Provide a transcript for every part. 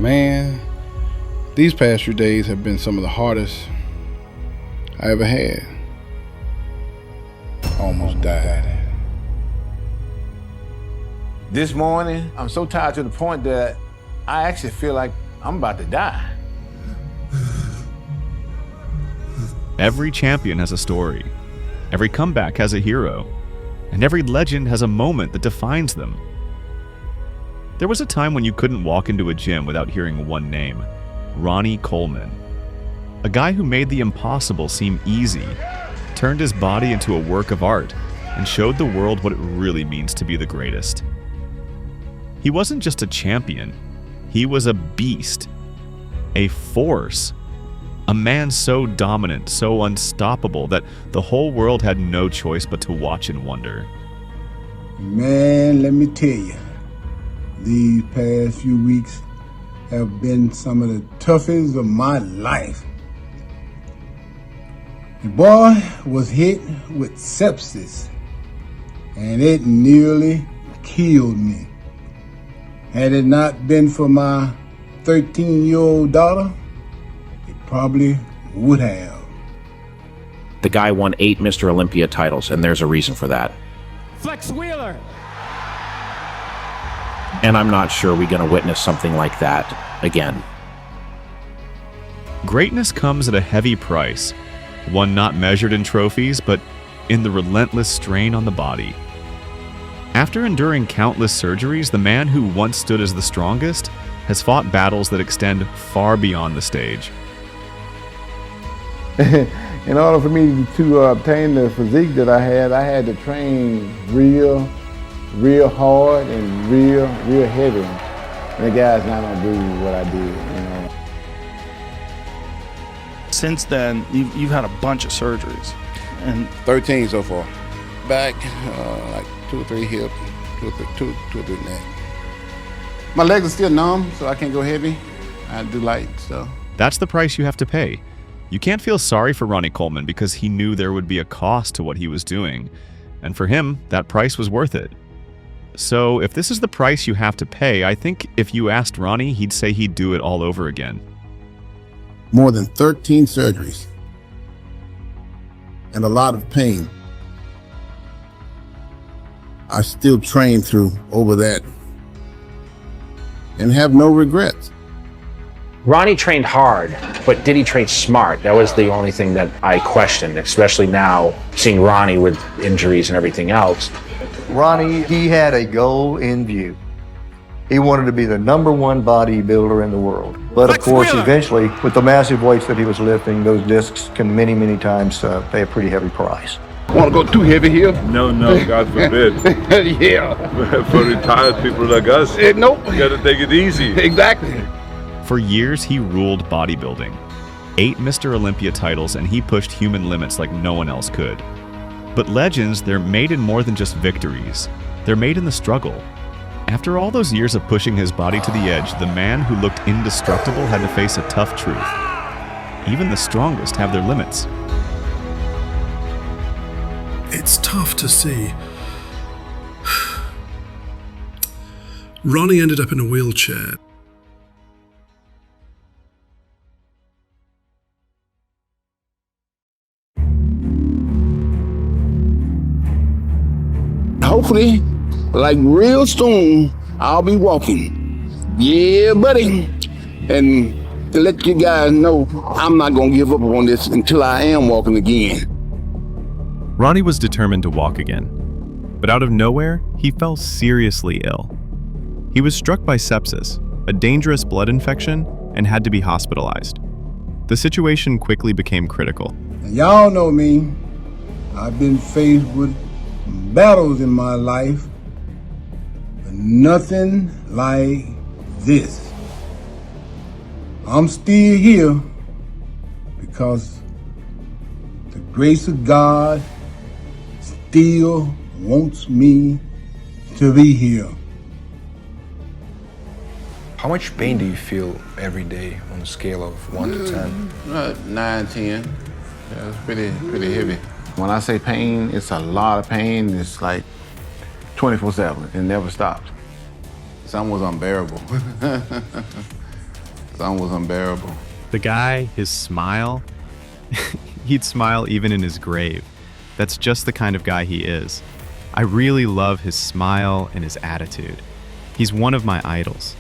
Man, these past few days have been some of the hardest I ever had. Almost died. This morning, I'm so tired to the point that I actually feel like I'm about to die. Every champion has a story. Every comeback has a hero. And every legend has a moment that defines them. There was a time when you couldn't walk into a gym without hearing one name: Ronnie Coleman. A guy who made the impossible seem easy, turned his body into a work of art, and showed the world what it really means to be the greatest. He wasn't just a champion, he was a beast, a force, a man so dominant, so unstoppable that the whole world had no choice but to watch and wonder. Man, let me tell you, these past few weeks have been some of the toughest of my life. The boy was hit with sepsis, and it nearly killed me. Had it not been for my 13-year-old daughter, it probably would have. The guy won 8 Mr. Olympia titles, and there's a reason for that. Flex Wheeler. And I'm not sure we're going to witness something like that again. Greatness comes at a heavy price, one not measured in trophies, but in the relentless strain on the body. After enduring countless surgeries, the man who once stood as the strongest has fought battles that extend far beyond the stage. In order for me to obtain the physique that I had to train real hard and real heavy. And the guy's not gonna do what I did, you know. Since then, you've had a bunch of surgeries. And 13 so far. Back, like 2 or 3 hip, 2 or 3 neck. My legs are still numb, so I can't go heavy. I do light stuff. That's the price you have to pay. You can't feel sorry for Ronnie Coleman because he knew there would be a cost to what he was doing. And for him, that price was worth it. So if this is the price you have to pay, I think if you asked Ronnie, he'd say he'd do it all over again. More than 13 surgeries and a lot of pain. I still train through over that and have no regrets. Ronnie trained hard, but did he train smart? That was the only thing that I questioned, especially now seeing Ronnie with injuries and everything else. Ronnie, he had a goal in view. He wanted to be the #1 bodybuilder in the world. But of course, eventually, with the massive weights that he was lifting, those discs can many times pay a pretty heavy price. Want to go too heavy here? No, God forbid. Yeah. For retired people like us, Nope. You gotta take it easy. Exactly. For years, he ruled bodybuilding. 8 Mr. Olympia titles, and he pushed human limits like no one else could. But legends, they're made in more than just victories. They're made in the struggle. After all those years of pushing his body to the edge, the man who looked indestructible had to face a tough truth. Even the strongest have their limits. It's tough to see. Ronnie ended up in a wheelchair. Hopefully, like real soon, I'll be walking. Yeah, buddy. And to let you guys know, I'm not gonna give up on this until I am walking again. Ronnie was determined to walk again, but out of nowhere, he fell seriously ill. He was struck by sepsis, a dangerous blood infection, and had to be hospitalized. The situation quickly became critical. And y'all know me. I've been faced with battles in my life, but nothing like this. I'm still here because the grace of God still wants me to be here. How much pain do you feel every day on a scale of 1 to 10? 9, 10. Yeah, it's pretty heavy. When I say pain, it's a lot of pain. It's like 24/7. It never stops. It's almost unbearable. Stone was unbearable. The guy, his smile, he'd smile even in his grave. That's just the kind of guy he is. I really love his smile and his attitude. He's one of my idols.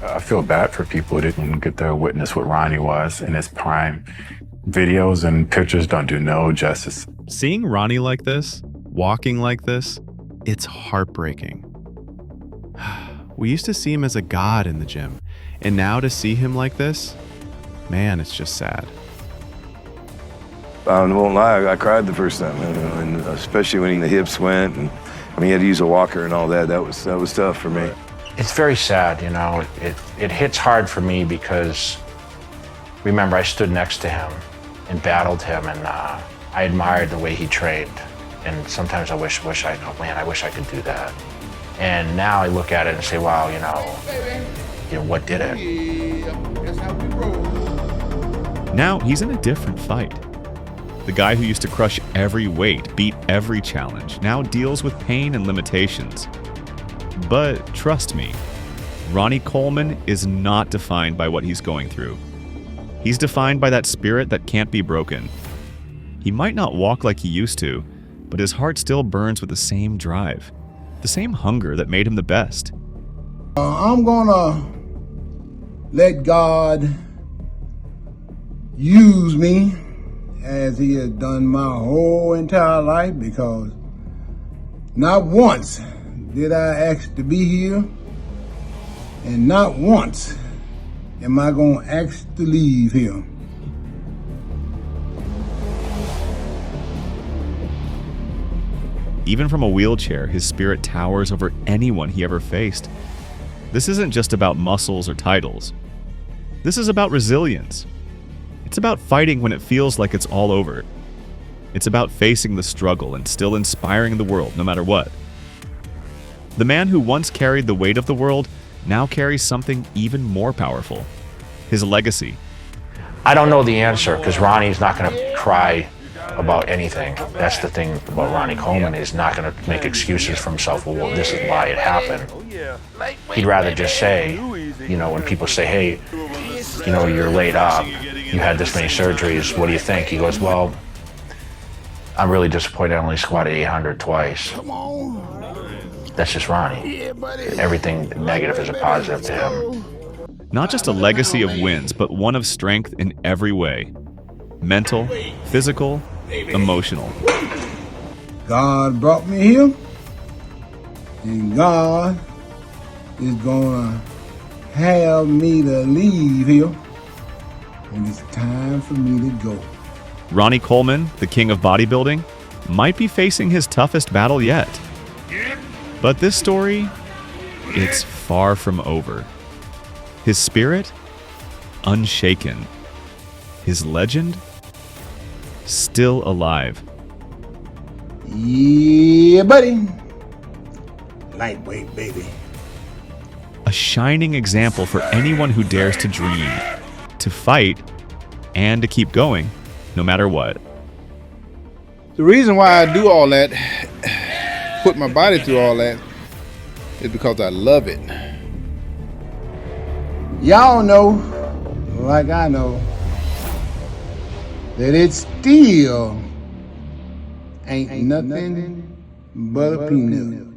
I feel bad for people who didn't get to witness what Ronnie was in his prime. Videos and pictures don't do no justice. Seeing Ronnie like this, walking like this, it's heartbreaking. We used to see him as a god in the gym, and now to see him like this, man, it's just sad. I won't lie, I cried the first time, and especially when the hips went, and I mean, he had to use a walker and all that. That was tough for me. It's very sad, you know. It hits hard for me because, remember, I stood next to him and battled him, and I admired the way he trained. And sometimes I wish I could do that. And now I look at it and say, wow, you know, what did it? Now he's in a different fight. The guy who used to crush every weight, beat every challenge, now deals with pain and limitations. But trust me, Ronnie Coleman is not defined by what he's going through. He's defined by that spirit that can't be broken. He might not walk like he used to, but his heart still burns with the same drive, the same hunger that made him the best. I'm gonna let God use me as he has done my whole entire life, because not once did I ask to be here, and not once am I gonna ask to leave here. Even from a wheelchair, his spirit towers over anyone he ever faced. This isn't just about muscles or titles. This is about resilience. It's about fighting when it feels like it's all over. It's about facing the struggle and still inspiring the world no matter what. The man who once carried the weight of the world now carries something even more powerful: his legacy. I don't know the answer, because Ronnie's not going to cry about anything. That's the thing about Ronnie Coleman. He's not going to make excuses for himself. Well, this is why it happened. He'd rather just say, you know, when people say, hey, you know, you're laid up, you had this many surgeries, what do you think? He goes, well, I'm really disappointed I only squatted 800 twice. That's just Ronnie. Everything negative is a positive to him. Not just a legacy of wins, but one of strength in every way. Mental, physical, emotional. God brought me here, and God is gonna have me to leave here when it's time for me to go. Ronnie Coleman, the king of bodybuilding, might be facing his toughest battle yet. But this story, it's far from over. His spirit, unshaken. His legend, still alive. Yeah, buddy. Lightweight, baby. A shining example for anyone who dares to dream, to fight, and to keep going, no matter what. The reason why I do all that, put my body through all that, is because I love it. Y'all know, like I know, that it still ain't nothing but a peanut.